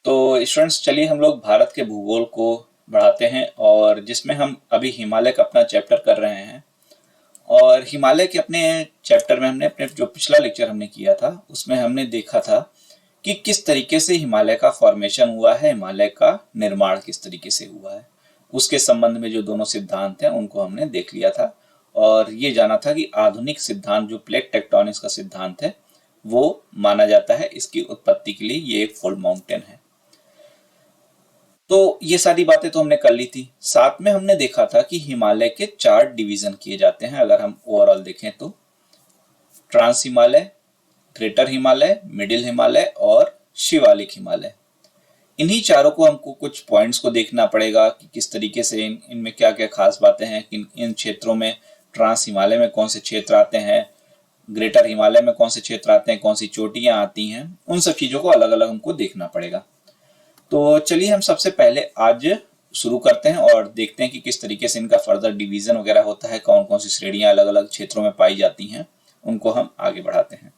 तो स्टूडेंट्स, चलिए हम लोग भारत के भूगोल को बढ़ाते हैं और जिसमें हम अभी हिमालय का अपना चैप्टर कर रहे हैं। और हिमालय के अपने चैप्टर में हमने अपने जो पिछला लेक्चर हमने किया था उसमें हमने देखा था कि किस तरीके से हिमालय का फॉर्मेशन हुआ है, हिमालय का निर्माण किस तरीके से हुआ है। उसके संबंध में जो दोनों सिद्धांत हैं उनको हमने देख लिया था और ये जाना था कि आधुनिक सिद्धांत जो प्लेट टेक्टोनिक्स का सिद्धांत है वो माना जाता है इसकी उत्पत्ति के लिए। ये एक फोल्ड माउंटेन है। तो ये सारी बातें तो हमने कर ली थी। साथ में हमने देखा था कि हिमालय के 4 डिवीजन किए जाते हैं। अगर हम ओवरऑल देखें तो trans Himalaya, greater Himalaya, middle Himalaya और शिवालिक हिमालय। इन्हीं चारों को हमको कुछ पॉइंट्स को देखना पड़ेगा कि किस तरीके से इनमें क्या क्या खास बातें हैं, कि इन क्षेत्रों में ट्रांस हिमालय में कौन से क्षेत्र आते हैं, ग्रेटर हिमालय में कौन से क्षेत्र आते हैं, कौन सी चोटियां आती हैं। उन सब चीजों को अलग अलग हमको देखना पड़ेगा। तो चलिए हम सबसे पहले आज शुरू करते हैं और देखते हैं कि किस तरीके से इनका फर्दर डिवीजन वगैरह होता है, कौन कौन सी श्रेणियां अलग अलग क्षेत्रों में पाई जाती हैं, उनको हम आगे बढ़ाते हैं।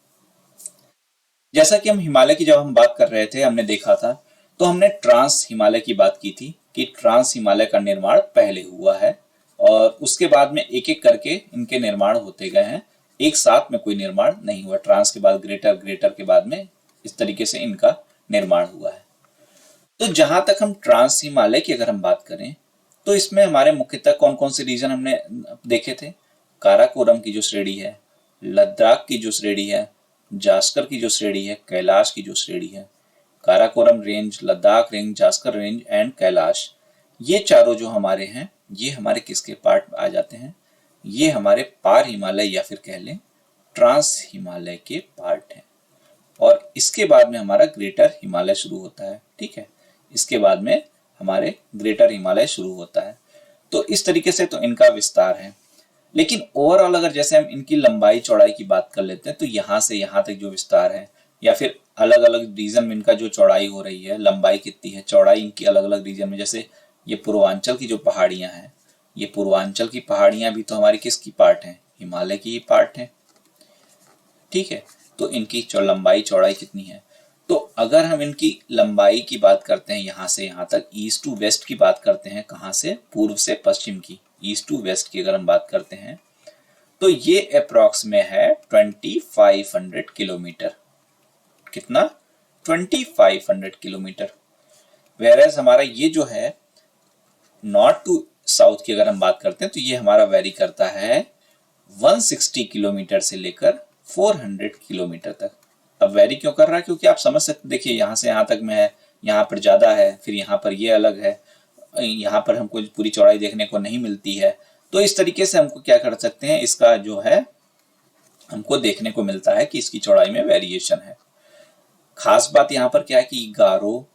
जैसा कि हम हिमालय की जब हम बात कर रहे थे, हमने देखा था तो हमने ट्रांस हिमालय की बात की थी कि ट्रांस हिमालय का निर्माण पहले हुआ है और उसके बाद में एक एक करके इनके निर्माण होते गए हैं। एक साथ में कोई निर्माण नहीं हुआ। ट्रांस के बाद ग्रेटर, ग्रेटर के बाद में इस तरीके से इनका निर्माण हुआ है। तो जहां तक हम ट्रांस हिमालय की अगर हम बात करें तो इसमें हमारे मुख्यतः कौन कौन से रीजन हमने देखे थे। काराकोरम की जो श्रेणी है, लद्दाख की जो श्रेणी है, जास्कर की जो श्रेणी है, कैलाश की जो श्रेणी है। Karakoram range, Ladakh range, Zanskar range and Kailash, ये चारों जो हमारे हैं ये हमारे किसके पार्ट आ जाते हैं? ये हमारे पार हिमालय या फिर कह लें ट्रांस हिमालय के पार्ट हैं। और इसके बाद में हमारा ग्रेटर हिमालय शुरू होता है। ठीक है, इसके बाद में हमारे ग्रेटर हिमालय शुरू होता है। तो इस तरीके से तो इनका विस्तार है। लेकिन ओवरऑल अगर जैसे हम इनकी लंबाई चौड़ाई की बात कर लेते हैं तो यहां से यहां तक जो विस्तार है या फिर अलग अलग रीजन में इनका जो चौड़ाई हो रही है, लंबाई कितनी है, चौड़ाई इनकी अलग अलग रीजन में। जैसे ये पूर्वांचल की जो पहाड़ियां हैं, ये पूर्वांचल की पहाड़ियां भी तो हमारी किसकी पार्ट हैं? हिमालय की ही पार्ट है। ठीक है, तो इनकी लंबाई चौड़ाई कितनी है? तो अगर हम इनकी लंबाई की बात करते हैं, यहां से यहां तक ईस्ट टू वेस्ट की बात करते हैं, कहां से? पूर्व से पश्चिम की, ईस्ट टू वेस्ट की अगर हम बात करते हैं तो ये अप्रॉक्स में है 2500 किलोमीटर। कितना? 2500 किलोमीटर। वेरएज हमारा ये जो है नॉर्थ टू साउथ की अगर हम बात करते हैं तो ये हमारा वेरी करता है 160 किलोमीटर से लेकर 400 किलोमीटर तक। अब वेरी क्यों कर रहा है? क्योंकि आप समझ सकते, देखिए यहां से यहां तक में है, यहाँ पर ज्यादा है, फिर यहाँ पर ये अलग है, यहाँ पर हमको पूरी चौड़ाई देखने को नहीं मिलती है। तो इस तरीके से हमको क्या कर सकते हैं, इसका जो है हमको देखने को मिलता है कि इसकी चौड़ाई में वेरिएशन है। खास बात यहाँ पर क्या है कि गारो,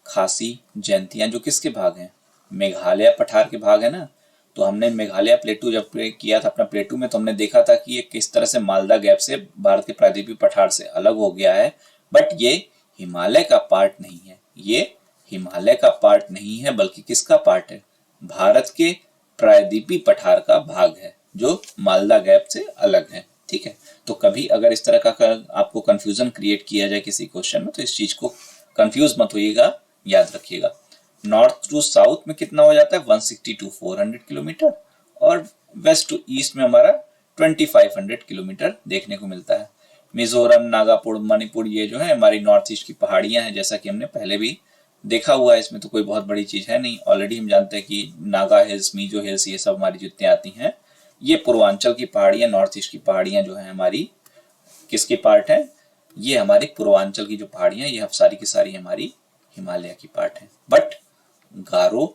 खासी, जयंतियां जो किसके भाग हैं? मेघालय पठार के भाग है ना। तो हमने मेघालय प्लेटू जब किया था अपना प्लेटू में, तो हमने देखा था कि ये किस तरह से मालदा गैप से भारत के प्रायद्वीपीय पठार से अलग हो गया है। बट ये हिमालय का पार्ट नहीं है, ये हिमालय का पार्ट नहीं है, बल्कि किसका पार्ट है? भारत के प्रायद्वीपीय पठार का भाग है जो मालदा गैप से अलग है। ठीक है, तो कभी अगर इस तरह का आपको कंफ्यूजन क्रिएट किया जाए किसी क्वेश्चन में तो इस चीज को कंफ्यूज मत होइएगा, याद रखिएगा। नॉर्थ टू साउथ में कितना हो जाता है? 160 टू 400 किलोमीटर और वेस्ट टू ईस्ट में हमारा 2500 किलोमीटर देखने को मिलता है। मिजोरम, नागापुर, मणिपुर, ये जो है हमारी नॉर्थ ईस्ट की पहाड़ियां हैं, जैसा कि हमने पहले भी देखा हुआ है। इसमें तो कोई बहुत बड़ी चीज है नहीं। ऑलरेडी हम जानते हैं कि नागा हिल्स, मिजो हिल्स, ये सब हमारी जितनी आती हैं ये पूर्वांचल की पहाड़ियां, नॉर्थ ईस्ट की पहाड़ियां जो है हमारी किसकी पार्ट है? ये हमारी पूर्वांचल की जो पहाड़ियां, ये सारी की सारी हमारी हिमालय की पार्ट है। बट गारो,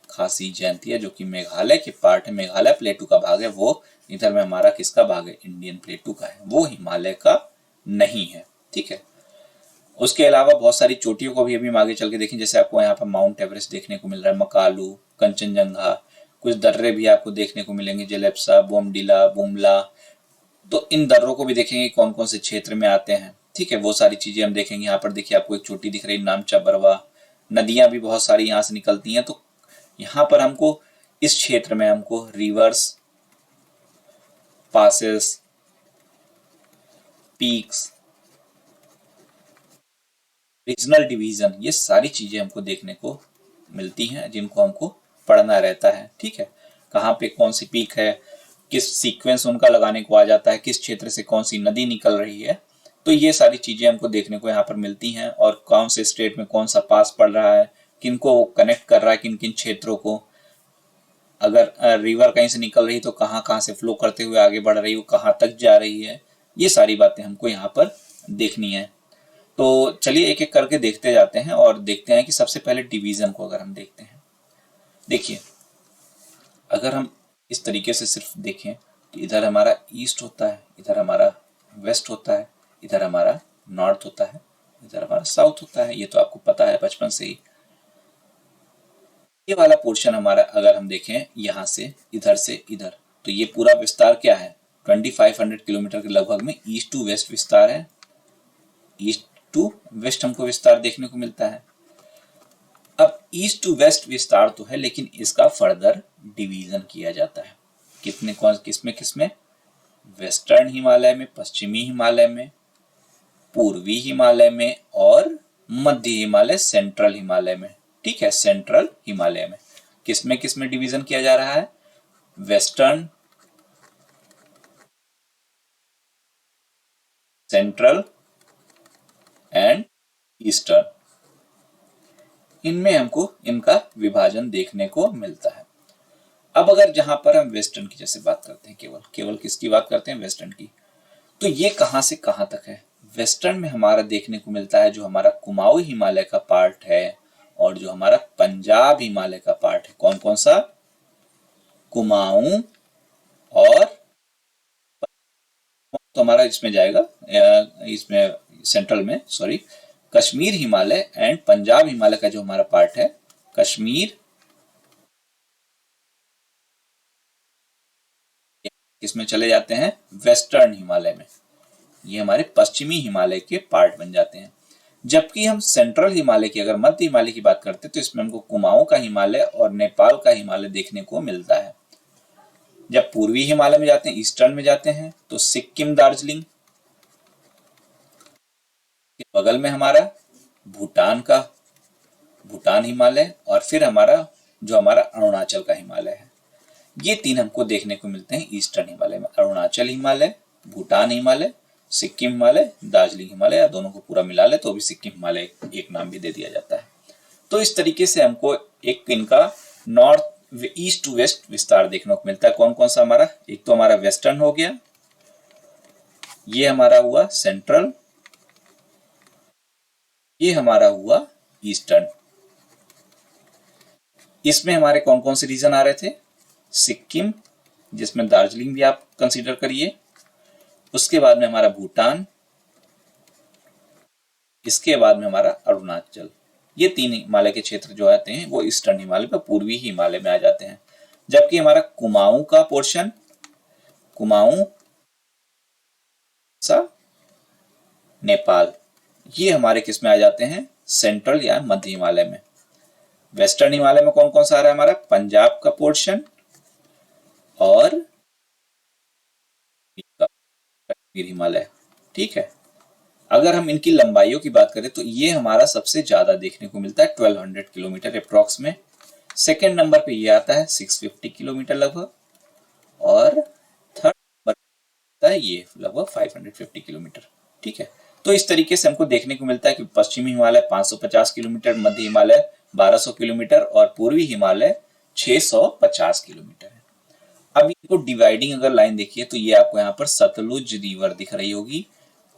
खासी, जयंतिया जो कि मेघालय के पार्ट है, मेघालय प्लेटू का भाग है, वो इधर में हमारा किसका भाग है? इंडियन प्लेटू का है, वो हिमालय का नहीं है। ठीक है, उसके अलावा बहुत सारी चोटियों को भी अभी हम आगे चल के देखें। जैसे आपको यहाँ पर माउंट एवरेस्ट देखने को मिल रहा है, मकालू, कंचनजंगा, कुछ दर्रे भी आपको देखने को मिलेंगे, जलेप्सा, बोमडिला, बुमला। तो इन दर्रों को भी देखेंगे कौन कौन से क्षेत्र में आते हैं। ठीक है, वो सारी चीजें हम देखेंगे। यहाँ पर देखिए आपको एक चोटी दिख रही है, नामचा बरवा। नदियां भी बहुत सारी यहाँ से निकलती हैं। तो यहाँ पर हमको इस क्षेत्र में हमको reverse, passes, peaks, regional division, ये सारी चीजें हमको देखने को मिलती हैं जिनको हमको पढ़ना रहता है। ठीक है, कहाँ पे कौन सी पीक है, किस सीक्वेंस उनका लगाने को आ जाता है, किस क्षेत्र से कौन सी नदी निकल रही है, तो ये सारी चीजें हमको देखने को यहाँ पर मिलती हैं। और कौन से स्टेट में कौन सा पास पड़ रहा है, किनको कनेक्ट कर रहा है, किन किन क्षेत्रों को, अगर रिवर कहीं से निकल रही तो कहाँ कहाँ से फ्लो करते हुए आगे बढ़ रही है, कहाँ तक जा रही है, ये सारी बातें हमको यहाँ पर देखनी है। तो चलिए एक एक करके देखते जाते हैं और देखते हैं कि सबसे पहले डिवीजन को अगर हम देखते हैं। देखिए, अगर हम इस तरीके से सिर्फ देखें तो इधर हमारा ईस्ट होता है, इधर हमारा वेस्ट होता है, इधर हमारा नॉर्थ होता है, इधर हमारा साउथ होता है। ये तो आपको पता है बचपन से ही। ये वाला पोर्शन हमारा अगर हम देखें यहाँ से इधर से इधर, तो ये पूरा विस्तार क्या है, 2500 किलोमीटर के लगभग में ईस्ट टू वेस्ट विस्तार है। ईस्ट टू वेस्ट हमको विस्तार देखने को मिलता है। अब ईस्ट टू वेस्ट विस्तार तो है, लेकिन इसका फर्दर डिवीजन किया जाता है। कितने कौन किसमें किसमें, वेस्टर्न हिमालय में, पश्चिमी हिमालय में, पूर्वी हिमालय में और मध्य हिमालय, सेंट्रल हिमालय में। ठीक है, सेंट्रल हिमालय में किसमें किसमें डिवीजन किया जा रहा है, वेस्टर्न, सेंट्रल एंड ईस्टर्न, इनमें हमको इनका विभाजन देखने को मिलता है। अब अगर जहां पर हम वेस्टर्न की जैसे बात करते हैं, केवल केवल किसकी बात करते हैं, वेस्टर्न की, तो ये कहां से कहां तक है। वेस्टर्न में हमारा देखने को मिलता है जो हमारा कुमाऊं हिमालय का पार्ट है और जो हमारा पंजाब हिमालय का पार्ट है। कौन कौन सा, कुमाऊं और तो हमारा इसमें जाएगा, इसमें सेंट्रल में सॉरी, कश्मीर हिमालय एंड पंजाब हिमालय का जो हमारा पार्ट है, कश्मीर इसमें चले जाते हैं वेस्टर्न हिमालय में, ये हमारे पश्चिमी हिमालय के पार्ट बन जाते हैं। जबकि हम सेंट्रल हिमालय की, अगर मध्य हिमालय की बात करते हैं, तो इसमें हमको कुमाऊं का हिमालय और नेपाल का हिमालय देखने को मिलता है। जब पूर्वी हिमालय में जाते हैं, ईस्टर्न में जाते हैं, तो सिक्किम, दार्जिलिंग के बगल में हमारा भूटान हिमालय और फिर हमारा जो हमारा अरुणाचल का हिमालय है। ये तीन हमको देखने को मिलते हैं ईस्टर्न हिमालय में, अरुणाचल हिमालय, भूटान हिमालय, सिक्किम हिमालय, दार्जिलिंग हिमालय, या दोनों को पूरा मिला ले तो भी सिक्किम हिमालय एक नाम भी दे दिया जाता है। तो इस तरीके से हमको एक इनका नॉर्थ ईस्ट टू वेस्ट विस्तार देखने को मिलता है। कौन कौन सा हमारा, एक तो हमारा वेस्टर्न हो गया, ये हमारा हुआ सेंट्रल, ये हमारा हुआ ईस्टर्न। इसमें हमारे कौन कौन से रीजन आ रहे थे, सिक्किम, जिसमें दार्जिलिंग भी आप कंसीडर करिए, उसके बाद में हमारा भूटान, इसके बाद में हमारा अरुणाचल। ये तीन हिमालय के क्षेत्र जो आते हैं वो ईस्टर्न हिमालय पर, पूर्वी हिमालय में आ जाते हैं। जबकि हमारा कुमाऊं का पोर्शन, कुमाऊं सा नेपाल, ये हमारे किस में आ जाते हैं, सेंट्रल या मध्य हिमालय में। वेस्टर्न हिमालय में कौन कौन सा आ रहा है हमारा, पंजाब का पोर्शन और कश्मीर हिमालय। ठीक है, अगर हम इनकी लंबाइयों की बात करें तो ये हमारा सबसे ज्यादा देखने को मिलता है 1200 किलोमीटर अप्रॉक्स में। सेकेंड नंबर पे ये आता है 650 किलोमीटर लगभग, और थर्ड नंबर आता है ये लगभग 550 किलोमीटर। ठीक है, तो इस तरीके से हमको देखने को मिलता है कि पश्चिमी हिमालय 550 किलोमीटर, मध्य हिमालय 1200 किलोमीटर और पूर्वी हिमालय 650 किलोमीटर है। अब इनको डिवाइडिंग अगर लाइन देखिए तो ये आपको यहाँ पर सतलुज रिवर दिख रही होगी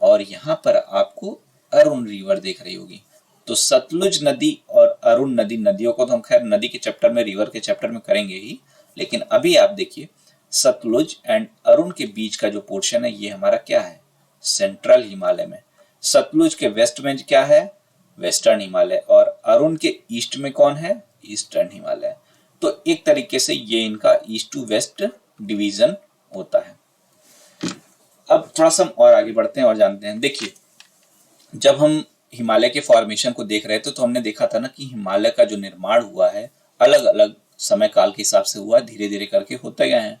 और यहाँ पर आपको अरुण रिवर देख रही होगी। तो सतलुज नदी और अरुण नदी, नदियों को तो हम खैर नदी के चैप्टर में, रिवर के चैप्टर में करेंगे ही, लेकिन अभी आप देखिए सतलुज एंड अरुण के बीच का जो पोर्शन है ये हमारा क्या है, सेंट्रल हिमालय में। सतलुज के वेस्ट में क्या है, वेस्टर्न हिमालय, और अरुण के ईस्ट में कौन है, ईस्टर्न हिमालय। तो एक तरीके से ये इनका ईस्ट टू वेस्ट डिवीजन होता है। अब थोड़ा सा और आगे बढ़ते हैं और जानते हैं। देखिए, जब हम हिमालय के फॉर्मेशन को देख रहे थे तो हमने देखा था ना कि हिमालय का जो निर्माण हुआ है अलग अलग समय काल के हिसाब से हुआ, धीरे धीरे करके होते गए हैं।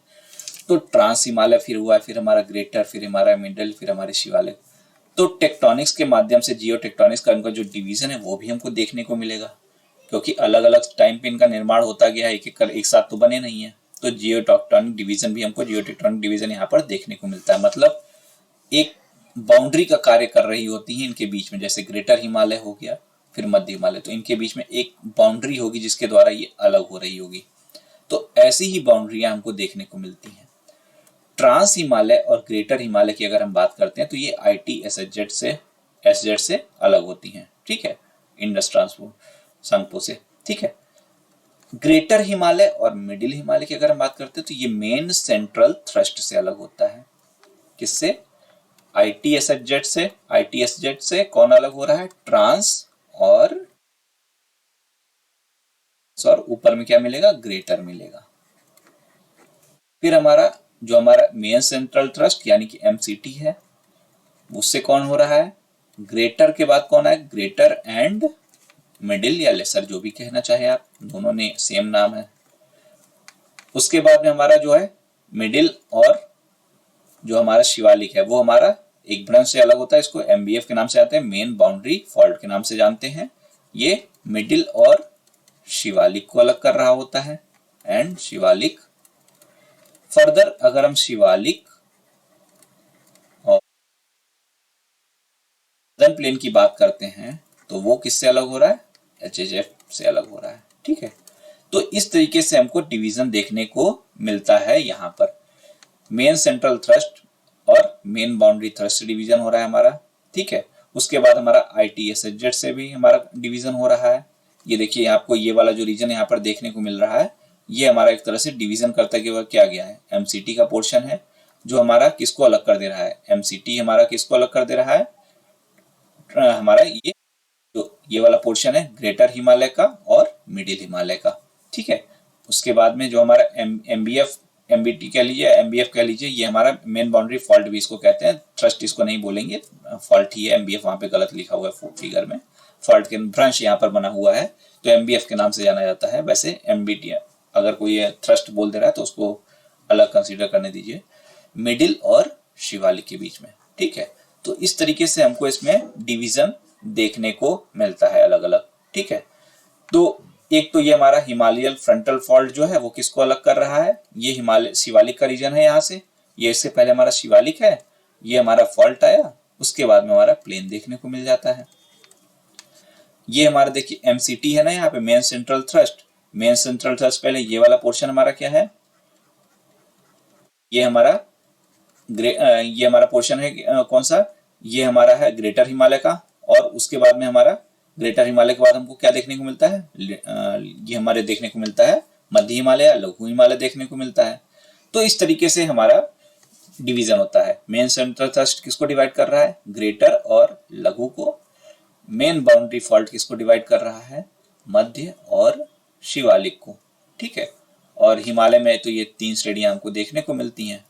तो ट्रांस हिमालय फिर हुआ, फिर हमारा ग्रेटर, फिर हमारा मिडल, फिर हमारे शिवालय। तो टेक्टोनिक्स के माध्यम से, जियो टेक्टोनिक्स का इनका जो डिवीजन है वो भी हमको देखने को मिलेगा, क्योंकि अलग अलग टाइम पे इनका निर्माण होता गया है, एक साथ तो बने नहीं है। तो जियो टेक्टोनिक डिवीजन भी हमको, जियो टेक्टोनिक डिवीजन यहाँ पर देखने को मिलता है। मतलब एक बाउंड्री का कार्य कर रही होती है इनके बीच में, जैसे ग्रेटर हिमालय हो गया, फिर मध्य हिमालय, तो इनके बीच में एक बाउंड्री होगी जिसके द्वारा ये अलग हो रही होगी। तो ऐसी ही बाउंड्रियां हमको देखने को मिलती हैं। ट्रांस हिमालय और ग्रेटर हिमालय की अगर हम बात करते हैं तो ये ITSZ से अलग होती हैं, ठीक है, इंडस ट्रांसपोर्ट संगपो से, ठीक है। ग्रेटर हिमालय और मिडिल हिमालय की अगर हम बात करते हैं तो ये मेन सेंट्रल थ्रस्ट से अलग होता है। किससे? ITSZ से कौन अलग हो रहा है? ट्रांस, और ऊपर में क्या मिलेगा? ग्रेटर मिलेगा। फिर हमारा मेन सेंट्रल थ्रस्ट यानी कि MCT है, उससे कौन हो रहा है? ग्रेटर के बाद कौन है? ग्रेटर एंड मिडिल या लेसर, जो भी कहना चाहे आप, दोनों ने सेम नाम है। उसके बाद में हमारा जो है मिडिल, और जो हमारा शिवालिक है वो हमारा एक भ्रंश से अलग होता है। इसको MBF के नाम से आते हैं, मेन बाउंड्री फॉल्ट के नाम से जानते हैं। ये मिडिल और शिवालिक को अलग कर रहा होता है, एंड शिवालिक। फर्दर अगर हम शिवालिक और नॉर्दर्न प्लेन की बात करते हैं तो वो किससे अलग हो रहा है? HHF से अलग हो रहा है, ठीक है। तो इस तरीके से हमको डिवीजन देखने को मिलता है। यहाँ पर मेन सेंट्रल थ्रस्ट और मेन बाउंड्री थ्रस्ट से डिवीजन हो रहा है हमारा, ठीक है। उसके बाद हमारा ITSZ से भी हमारा डिवीजन हो रहा है। ये देखिए आपको ये वाला जो रीजन यहाँ पर देखने को मिल रहा है, ये हमारा एक तरह से डिवीजन करता है क्या गया है? MCT का पोर्शन है जो हमारा किसको अलग कर दे रहा है? MCT हमारा किसको अलग कर दे रहा है? हमारा ये वाला पोर्शन है ग्रेटर हिमालय का और मिडिल हिमालय का, ठीक है। उसके बाद में जो हमारा MBT कह लीजिए, MBF कह लीजिए, ये हमारा मेन बाउंड्री फॉल्ट भी इसको कहते हैं, थ्रस्ट इसको नहीं बोलेंगे, फॉल्ट ही है। MBF वहां पे गलत लिखा हुआ है फिगर में, फॉल्ट के भ्रंश यहाँ पर बना हुआ है, तो MBF के नाम से जाना जाता है। वैसे MBT अगर कोई थ्रस्ट बोल दे रहा है तो उसको अलग कंसीडर करने दीजिए, मिडिल और शिवालिक के बीच में, ठीक है। तो इस तरीके से हमको इसमें डिवीजन देखने को मिलता है अलग अलग, ठीक है। तो एक तो ये हमारा हिमालयन फ्रंटल फॉल्ट जो है वो किसको अलग कर रहा है? ये हिमालय शिवालिक का रीजन है, यहाँ से ये इससे पहले हमारा शिवालिक है, ये हमारा फॉल्ट आया, उसके बाद में हमारा प्लेन देखने को मिल जाता है। ये हमारा देखिए MCT है ना, यहाँ पे main central thrust. Main central thrust पहले ये वाला पोर्शन हमारा क्या है? ये हमारा पोर्शन है कौन सा? ये हमारा है ग्रेटर हिमालय का, और उसके बाद में हमारा ग्रेटर हिमालय के बाद हमको क्या देखने को मिलता है? ये हमारे देखने को मिलता है मध्य हिमालय, लघु हिमालय देखने को मिलता है। तो इस तरीके से हमारा डिवीजन होता है। मेन सेंट्रल थ्रस्ट किसको डिवाइड कर रहा है? ग्रेटर और लघु को। मेन बाउंड्री फॉल्ट किसको डिवाइड कर रहा है? मध्य और शिवालिक को, ठीक है। और हिमालय में तो ये 3 श्रेणियां हमको देखने को मिलती हैं।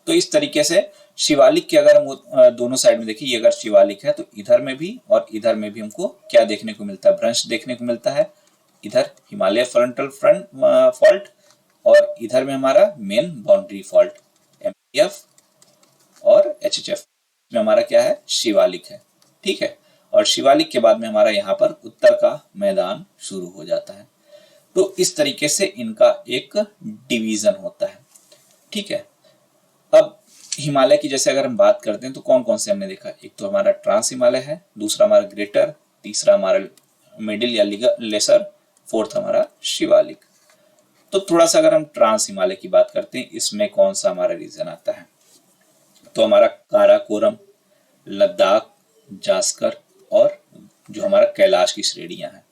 तो इस तरीके से शिवालिक के अगर हम दोनों साइड में देखिए, ये अगर शिवालिक है तो इधर में भी और इधर में भी हमको क्या देखने को मिलता है? भ्रंश देखने को मिलता है। इधर हिमालय फ्रंटल फॉल्ट, और इधर में हमारा मेन बाउंड्री फॉल्ट MBF और HHF में हमारा क्या है? शिवालिक है, ठीक है। और शिवालिक के बाद में हमारा यहाँ पर उत्तर का मैदान शुरू हो जाता है। तो इस तरीके से इनका एक डिवीजन होता है, ठीक है। अब हिमालय की जैसे अगर हम बात करते हैं तो कौन कौन से हमने देखा? एक तो हमारा ट्रांस हिमालय है, दूसरा हमारा ग्रेटर, तीसरा हमारा मिडिल या लेसर, फोर्थ हमारा शिवालिक। तो थोड़ा सा अगर हम ट्रांस हिमालय की बात करते हैं, इसमें कौन सा हमारा रीजन आता है? तो हमारा काराकोरम, लद्दाख, जास्कर, और जो हमारा कैलाश की श्रेणियां हैं,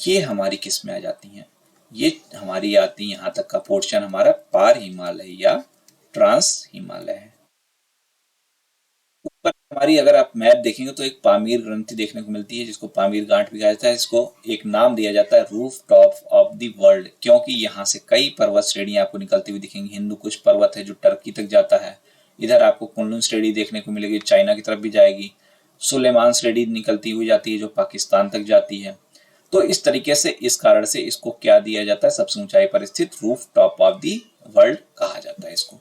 ये हमारी किस में आ जाती हैं? ये हमारी आती है, यहाँ तक का पोर्शन हमारा पार हिमालय या ट्रांस हिमालय है। ऊपर हमारी अगर आप मैप देखेंगे तो एक पामीर ग्रंथि देखने को मिलती है, जिसको पामीर गांठ भी कहा जाता है। इसको एक नाम दिया जाता है roof top of the world, क्योंकि यहाँ से कई पर्वत श्रेणियां आपको निकलती हुई दिखेंगी। हिंदू कुश पर्वत है जो टर्की तक जाता है, इधर आपको कुनलुन श्रेणी देखने को मिलेगी, चाइना की तरफ भी जाएगी। सुलेमान श्रेणी निकलती हुई जाती है जो पाकिस्तान तक जाती है। तो इस तरीके से, इस कारण से इसको क्या दिया जाता है? सबसे ऊंचाई पर स्थित roof top of the world कहा जाता है इसको।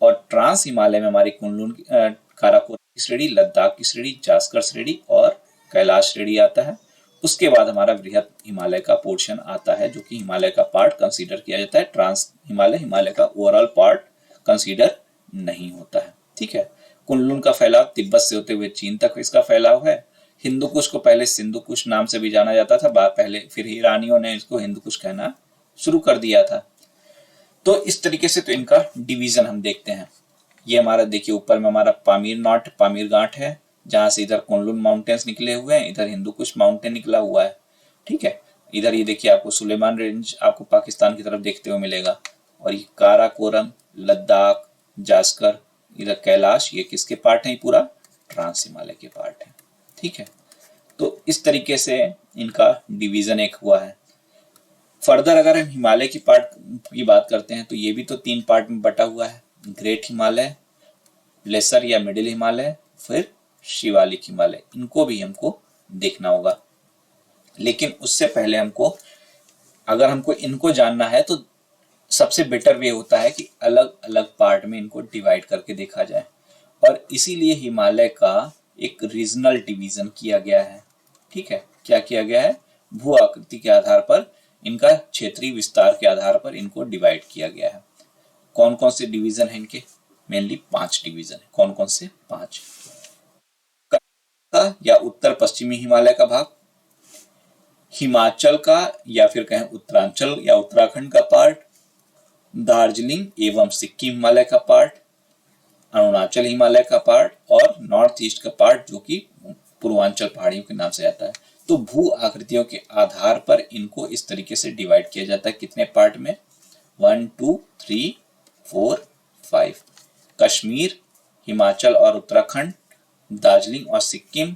और ट्रांस हिमालय में हमारी कुनलुन, काराकोरम श्रेणी, लद्दाख की श्रेणी, जास्कर श्रेणी और कैलाश श्रेणी आता है। उसके बाद हमारा वृहद हिमालय का पोर्शन आता है जो कि हिमालय का पार्ट कंसीडर किया जाता है। ट्रांस हिमालय, हिमालय का ओवरऑल पार्ट कंसीडर नहीं होता है। ठीक है। कुनलुन का फैलाव तिब्बत से होते हुए चीन तक इसका फैलाव है। हिंदू कुश को पहले सिंधु कुश नाम से भी जाना जाता था, पहले फिर ईरानियों ने इसको हिंदू कुश कहना शुरू कर दिया था। तो इस तरीके से तो इनका डिवीजन हम देखते हैं। ये हमारा देखिए ऊपर में हमारा पामीर नॉट, पामीर गांठ है, जहां से इधर कुनलुन माउंटेन्स निकले हुए हैं, इधर हिंदू कुश माउंटेन निकला हुआ है। ठीक है। इधर ये देखिए आपको सुलेमान रेंज आपको पाकिस्तान की तरफ देखते हुए मिलेगा, और ये काराकोरम, लद्दाख, जास्कर, इधर कैलाश, ये किसके पार्ट है? पूरा ट्रांस हिमालय के पार्ट है। ठीक है। तो इस तरीके से इनका डिवीजन एक हुआ है। फर्दर अगर हम हिमालय की पार्ट की बात करते हैं तो ये भी तो 3 पार्ट में बटा हुआ है। ग्रेट हिमालय, लेसर या मिडिल हिमालय, फिर शिवालिक हिमालय। इनको भी हमको देखना होगा, लेकिन उससे पहले अगर हमको इनको जानना है तो सबसे बेटर वे होता है कि अलग अलग पार्ट में इनको डिवाइड करके देखा जाए, और इसीलिए हिमालय का एक रीजनल डिवीजन किया गया है। ठीक है। क्या किया गया है? भू आकृति के आधार पर, इनका क्षेत्रीय विस्तार के आधार पर इनको डिवाइड किया गया है। कौन कौन से डिवीजन है इनके? मेनली 5 डिवीजन है। कौन कौन से? 5। या उत्तर पश्चिमी हिमालय का भाग, हिमाचल का या फिर कहें उत्तरांचल या उत्तराखंड का पार्ट, दार्जिलिंग एवं सिक्किम हिमालय का पार्ट, अरुणाचल हिमालय का पार्ट, और नॉर्थ ईस्ट का पार्ट जो कि पूर्वांचल पहाड़ियों के नाम से आता है। तो भू आकृतियों के आधार पर इनको इस तरीके से डिवाइड किया जाता है। कितने पार्ट में? 1 2 3 4 5। कश्मीर, हिमाचल और उत्तराखंड, दार्जिलिंग और सिक्किम,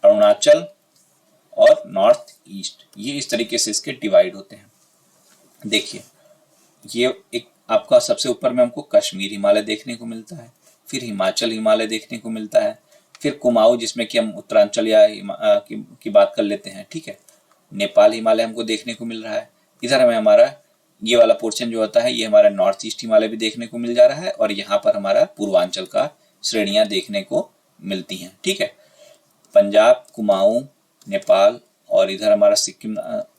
अरुणाचल और नॉर्थ ईस्ट, ये इस तरीके से इसके डिवाइड होते हैं। देखिए ये एक आपका सबसे ऊपर में हमको कश्मीर हिमालय देखने को मिलता है, फिर हिमाचल हिमालय देखने को मिलता है, फिर कुमाऊं जिसमें कि हम उत्तरांचल या की बात कर लेते हैं। ठीक है। नेपाल हिमालय हमको देखने को मिल रहा है। इधर हमें हमारा ये वाला पोर्शन जो होता है ये हमारा नॉर्थ ईस्ट हिमालय भी देखने को मिल जा रहा है, और यहाँ पर हमारा पूर्वांचल का श्रेणियां देखने को मिलती हैं। ठीक है। पंजाब, कुमाऊं, नेपाल, और इधर हमारा सिक्किम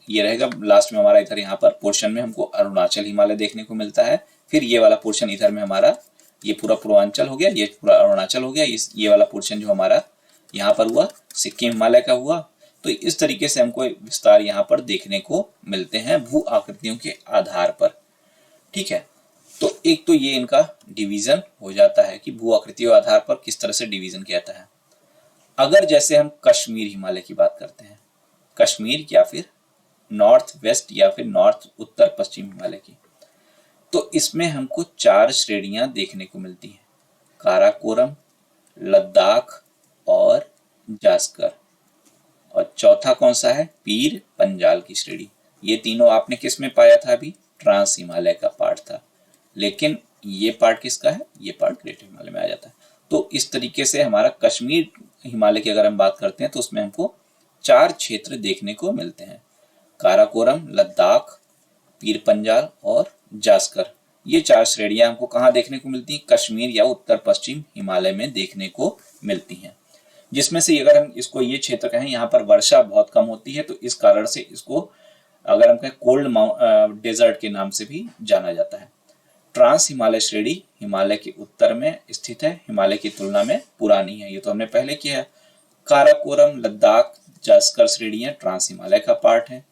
ये रहेगा लास्ट में हमारा। इधर यहाँ पर पोर्शन में हमको अरुणाचल हिमालय देखने को मिलता है। फिर ये वाला पोर्शन इधर में हमारा ये पूरा पूर्वांचल हो गया, ये पूरा अरुणाचल हो गया, ये वाला पोर्शन जो हमारा यहाँ पर हुआ सिक्किम हिमालय का हुआ। तो इस तरीके से हमको विस्तार यहाँ पर देखने को मिलते हैं भू आकृतियों के आधार पर। ठीक है। तो एक तो ये इनका डिवीजन हो जाता है कि भू आकृतियों के आधार पर किस तरह से डिवीजन किया जाता है। अगर जैसे हम कश्मीर हिमालय की बात करते हैं, कश्मीर या फिर नॉर्थ वेस्ट या फिर नॉर्थ उत्तर पश्चिम हिमालय की, तो इसमें हमको 4 श्रेणियां देखने को मिलती हैं। काराकोरम, लद्दाख और जास्कर, और चौथा कौन सा है? पीर पंजाल की श्रेणी। ये तीनों आपने किस में पाया था? अभी ट्रांस हिमालय का पार्ट था, लेकिन ये पार्ट किसका है? ये पार्ट ग्रेट हिमालय में आ जाता है। तो इस तरीके से हमारा कश्मीर हिमालय की अगर हम बात करते हैं तो उसमें हमको 4 क्षेत्र देखने को मिलते हैं। काराकोरम, लद्दाख, पीर पंजाल और जास्कर। ये 4 श्रेणियां हमको कहाँ देखने को मिलती हैं? कश्मीर या उत्तर पश्चिम हिमालय में देखने को मिलती हैं। जिसमें से अगर हम इसको ये क्षेत्र कहें, यहाँ पर वर्षा बहुत कम होती है, तो इस कारण से इसको अगर हम कहें कोल्ड डेजर्ट के नाम से भी जाना जाता है। ट्रांस हिमालय श्रेणी हिमालय के उत्तर में स्थित है, हिमालय की तुलना में पुरानी है, ये तो हमने पहले किया है। काराकोरम, लद्दाख, जास्कर श्रेणियां ट्रांस हिमालय का पार्ट है।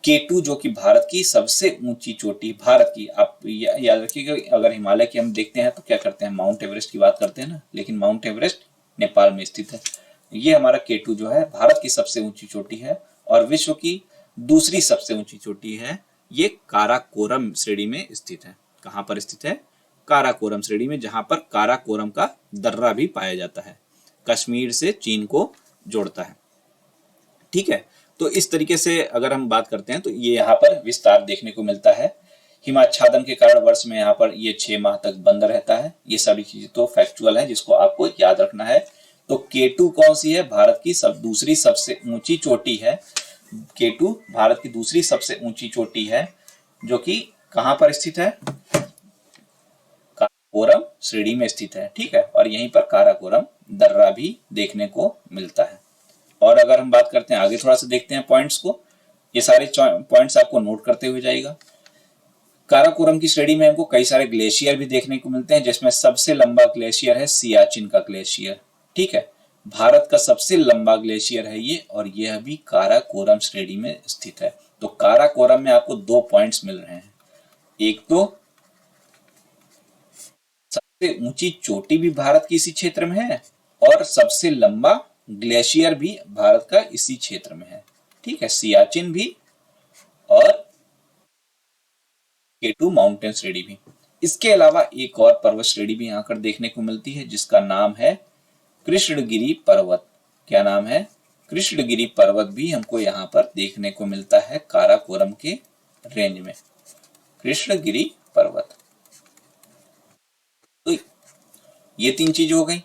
K2 जो कि भारत की सबसे ऊंची चोटी, भारत की, आप याद रखिएगा अगर हिमालय की हम देखते हैं तो क्या करते हैं? माउंट एवरेस्ट की बात करते हैं ना, लेकिन माउंट एवरेस्ट नेपाल में स्थित है। ये हमारा K2 जो है भारत की सबसे ऊंची चोटी है, और विश्व की दूसरी सबसे ऊंची चोटी है। ये काराकोरम श्रेणी में स्थित है। कहां पर स्थित है? काराकोरम श्रेणी में, जहां पर काराकोरम का दर्रा भी पाया जाता है, कश्मीर से चीन को जोड़ता है। ठीक है। तो इस तरीके से अगर हम बात करते हैं तो ये यहाँ पर विस्तार देखने को मिलता है। हिमाच्छादन के कारण वर्ष में यहाँ पर ये 6 माह तक बंद रहता है। ये सभी चीजें तो फैक्चुअल है, जिसको आपको याद रखना है। तो K2 कौन सी है? भारत की दूसरी सबसे ऊंची चोटी है। K2 भारत की दूसरी सबसे ऊंची चोटी है, जो कि कहां पर स्थित है? काराकोरम श्रेणी में स्थित है। ठीक है, और यहीं पर काराकोरम दर्रा भी देखने को मिलता है। और अगर हम बात करते हैं आगे, थोड़ा सा देखते हैं पॉइंट्स को, ये सारे पॉइंट्स आपको नोट करते हुए जाइएगा। काराकोरम की श्रेणी में हमको कई सारे ग्लेशियर भी देखने को मिलते हैं, जिसमें सबसे लंबा ग्लेशियर है सियाचिन का ग्लेशियर। ठीक है, भारत का सबसे लंबा ग्लेशियर है ये, और यह भी काराकोरम श्रेणी में स्थित है। तो काराकोरम में आपको 2 पॉइंट्स मिल रहे हैं, एक तो सबसे ऊंची चोटी भी भारत की इसी क्षेत्र में है, और सबसे लंबा ग्लेशियर भी भारत का इसी क्षेत्र में है। ठीक है, सियाचिन भी और केटू माउंटेन श्रेणी भी। इसके अलावा एक और पर्वत श्रेणी भी यहाँ पर देखने को मिलती है, जिसका नाम है कृष्णगिरी पर्वत। क्या नाम है? कृष्णगिरी पर्वत भी हमको यहाँ पर देखने को मिलता है काराकोरम के रेंज में, कृष्णगिरी पर्वत। तो ये 3 चीज हो गई।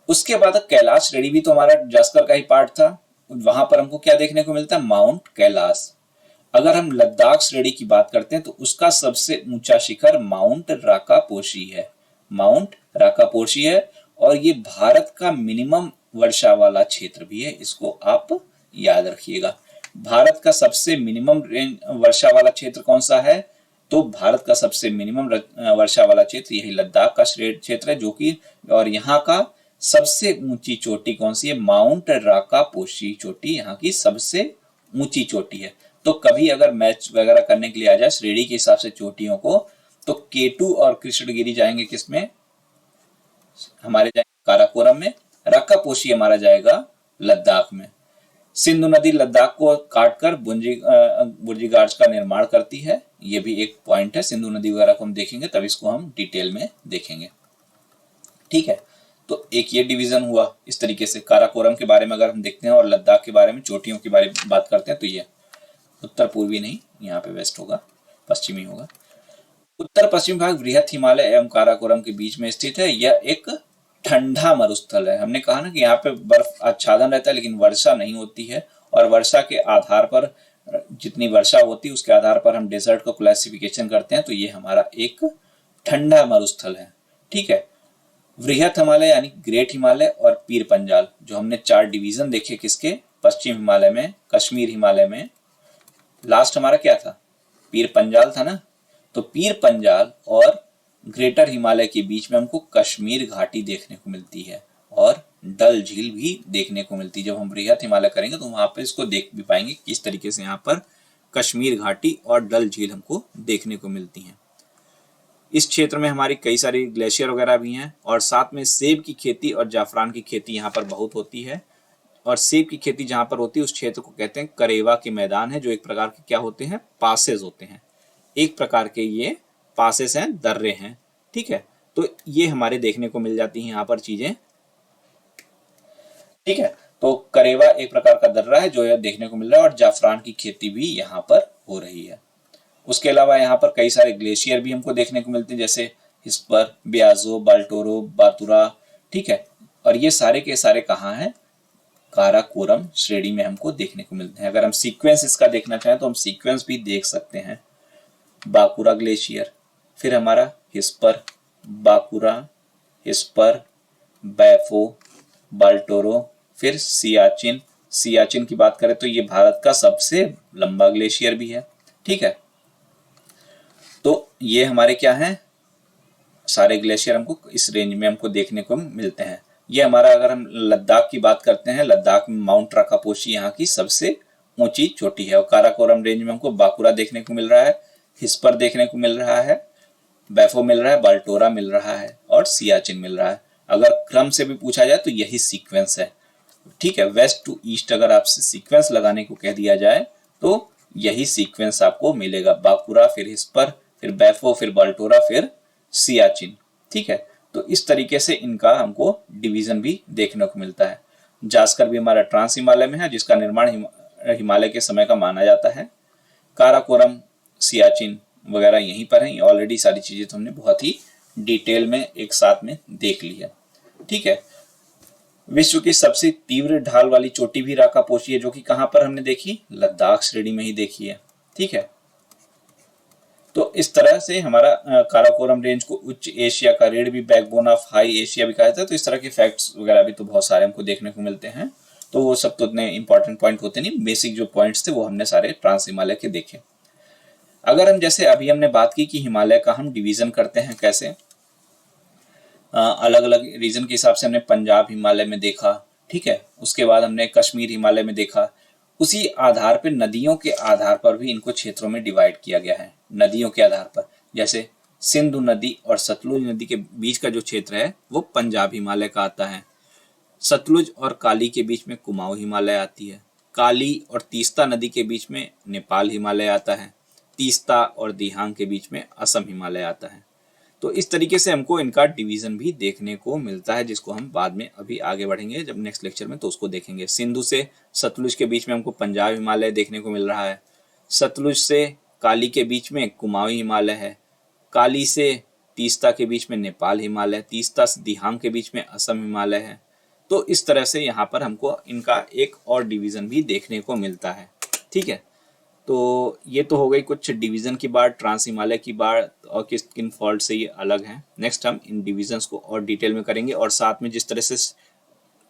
उसके बाद कैलाश श्रेणी भी तो हमारा जास्कर का ही पार्ट था, वहां पर हमको क्या देखने को मिलता है? माउंट कैलाश। अगर हम लद्दाख श्रेणी की बात करते हैं तो उसका सबसे ऊंचा शिखर माउंट राकापोशी है, माउंट राकापोशी है, और ये भारत का मिनिमम वर्षा वाला क्षेत्र भी है, इसको आप याद रखिएगा। भारत का सबसे मिनिमम वर्षा वाला क्षेत्र कौन सा है? तो भारत का सबसे मिनिमम वर्षा वाला क्षेत्र यही लद्दाख का क्षेत्र है, जो कि, और यहाँ का सबसे ऊंची चोटी कौन सी है? माउंट राकापोशी चोटी यहाँ की सबसे ऊंची चोटी है। तो कभी अगर मैच वगैरह करने के लिए आ जाए श्रेणी के हिसाब से चोटियों को, तो केटू और कृष्णगिरी जाएंगे किसमें? हमारे जाएंगे काराकोरम में। राकापोशी हमारा जाएगा लद्दाख में। सिंधु नदी लद्दाख को काटकर बुर्जिगार्ड्स का निर्माण करती है, ये भी एक पॉइंट है। सिंधु नदी वगैरह को हम देखेंगे तब इसको हम डिटेल में देखेंगे। ठीक है, तो एक ये डिवीजन हुआ इस तरीके से। काराकोरम के बारे में अगर हम देखते हैं और लद्दाख के बारे में, चोटियों के बारे में बात करते हैं, तो ये उत्तर पूर्वी नहीं, यहाँ पे वेस्ट होगा, पश्चिमी होगा। उत्तर पश्चिम भाग बृहत हिमालय एवं काराकोरम के बीच में स्थित है। यह एक ठंडा मरुस्थल है। हमने कहा ना कि यहाँ पे बर्फ आच्छादन रहता है, लेकिन वर्षा नहीं होती है, और वर्षा के आधार पर, जितनी वर्षा होती है उसके आधार पर हम डेजर्ट को क्लासिफिकेशन करते हैं। तो ये हमारा एक ठंडा मरुस्थल है। ठीक है, बृहत हिमालय यानी ग्रेट हिमालय और पीर पंजाल, जो हमने 4 डिवीजन देखे किसके? पश्चिम हिमालय में, कश्मीर हिमालय में, लास्ट हमारा क्या था? पीर पंजाल था ना। तो पीर पंजाल और ग्रेटर हिमालय के बीच में हमको कश्मीर घाटी देखने को मिलती है, और डल झील भी देखने को मिलती है। जब हम बृहत हिमालय करेंगे तो वहां पे इसको देख भी पाएंगे किस तरीके से यहाँ पर कश्मीर घाटी और डल झील हमको देखने को मिलती हैं। इस क्षेत्र में हमारी कई सारी ग्लेशियर वगैरह भी हैं, और साथ में सेब की खेती और जाफरान की खेती यहाँ पर बहुत होती है। और सेब की खेती जहां पर होती है उस क्षेत्र को कहते हैं करेवा के मैदान है, जो एक प्रकार के क्या होते हैं? पासेस होते हैं। एक प्रकार के ये पासेस हैं, दर्रे हैं। ठीक है, तो ये हमारे देखने को मिल जाती हैं यहाँ पर चीजें। ठीक है, तो करेवा एक प्रकार का दर्रा है जो यह देखने को मिल रहा है, और जाफरान की खेती भी यहाँ पर हो रही है। उसके अलावा यहाँ पर कई सारे ग्लेशियर भी हमको देखने को मिलते हैं, जैसे हिस्पर, ब्याजो, बाल्टोरो, बातुरा। ठीक है, और ये सारे के सारे कहाँ हैं? काराकोरम श्रेणी में हमको देखने को मिलते हैं। अगर हम सीक्वेंस इसका देखना चाहें तो हम सीक्वेंस भी देख सकते हैं। बाकुरा ग्लेशियर, फिर हमारा हिस्पर, बाकुरा, हिस्पर, बैफो, बाल्टोरो, फिर सियाचिन। सियाचिन की बात करें तो ये भारत का सबसे लंबा ग्लेशियर भी है। ठीक है, तो ये हमारे क्या हैं? सारे ग्लेशियर हमको इस रेंज में हमको देखने को मिलते हैं। ये हमारा, अगर हम लद्दाख की बात करते हैं, लद्दाख में माउंट राकापोशी यहाँ की सबसे ऊंची चोटी है, और काराकोरम रेंज में हमको बाकुरा देखने को मिल रहा है, हिस्पर देखने को मिल रहा है, बैफो मिल रहा है, बाल्टोरा मिल रहा है, और सियाचिन मिल रहा है। अगर क्रम से भी पूछा जाए तो यही सीक्वेंस है। ठीक है, वेस्ट टू ईस्ट अगर आपसे सीक्वेंस लगाने को कह दिया जाए तो यही सीक्वेंस आपको मिलेगा। बाकुरा, फिर हिस्पर, फिर बैफो, फिर बाल्टोरा, फिर सियाचिन। ठीक है, तो इस तरीके से इनका हमको डिवीजन भी देखने को मिलता है। जास्कर भी हमारा ट्रांस हिमालय में है, जिसका निर्माण हिमालय के समय का माना जाता है। काराकोरम, सियाचिन वगैरह यहीं पर हैं। ऑलरेडी सारी चीजें तो हमने बहुत ही डिटेल में एक साथ में देख ली है। ठीक है, विश्व की सबसे तीव्र ढाल वाली चोटी भी राकापोशी है, जो कि कहां पर हमने देखी? लद्दाख श्रेणी में ही देखी है। ठीक है, तो इस तरह से हमारा काराकोरम रेंज को उच्च एशिया का रीढ़ भी, बैकबोन ऑफ हाई एशिया भी कहा जाता है। तो इस तरह के फैक्ट्स वगैरह भी तो बहुत सारे हमको देखने को मिलते हैं। तो वो सब तो उतने इंपॉर्टेंट पॉइंट होते नहीं, बेसिक जो पॉइंट्स थे वो हमने सारे ट्रांस हिमालय के देखे। अगर हम जैसे अभी हमने बात की कि हिमालय का हम डिवीजन करते हैं कैसे, अलग अलग रीजन के हिसाब से हमने पंजाब हिमालय में देखा, ठीक है, उसके बाद हमने कश्मीर हिमालय में देखा। उसी आधार पर नदियों के आधार पर भी इनको क्षेत्रों में डिवाइड किया गया है। नदियों के आधार पर जैसे सिंधु नदी और सतलुज नदी के बीच का जो क्षेत्र है वो पंजाब हिमालय का आता है। सतलुज और काली के बीच में कुमाऊं हिमालय आती है। काली और तीस्ता नदी के बीच में नेपाल हिमालय आता है। तीस्ता और दिहांग के बीच में असम हिमालय आता है। तो इस तरीके से हमको इनका डिवीजन भी देखने को मिलता है, जिसको हम बाद में अभी आगे बढ़ेंगे जब नेक्स्ट लेक्चर में तो उसको देखेंगे। सिंधु से सतलुज के बीच में हमको पंजाब हिमालय देखने को मिल रहा है। सतलुज से काली के बीच में कुमाऊं हिमालय है। काली से तीस्ता के बीच में नेपाल हिमालय, तीस्ता से दिहांग के बीच में असम हिमालय है। तो इस तरह से यहाँ पर हमको इनका एक और डिवीजन भी देखने को मिलता है, ठीक है। तो ये तो हो गई कुछ डिवीजन की बात, ट्रांस हिमालय की बात, और किस किन फॉल्ट से ये अलग हैं। नेक्स्ट हम इन डिवीजन्स को और डिटेल में करेंगे, और साथ में जिस तरह से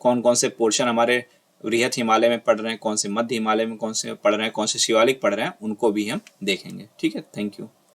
कौन कौन से पोर्शन हमारे वृहत हिमालय में पड़ रहे हैं, कौन से मध्य हिमालय में कौन से पड़ रहे हैं, कौन से शिवालिक पड़ रहे हैं, उनको भी हम देखेंगे, ठीक है। Thank you.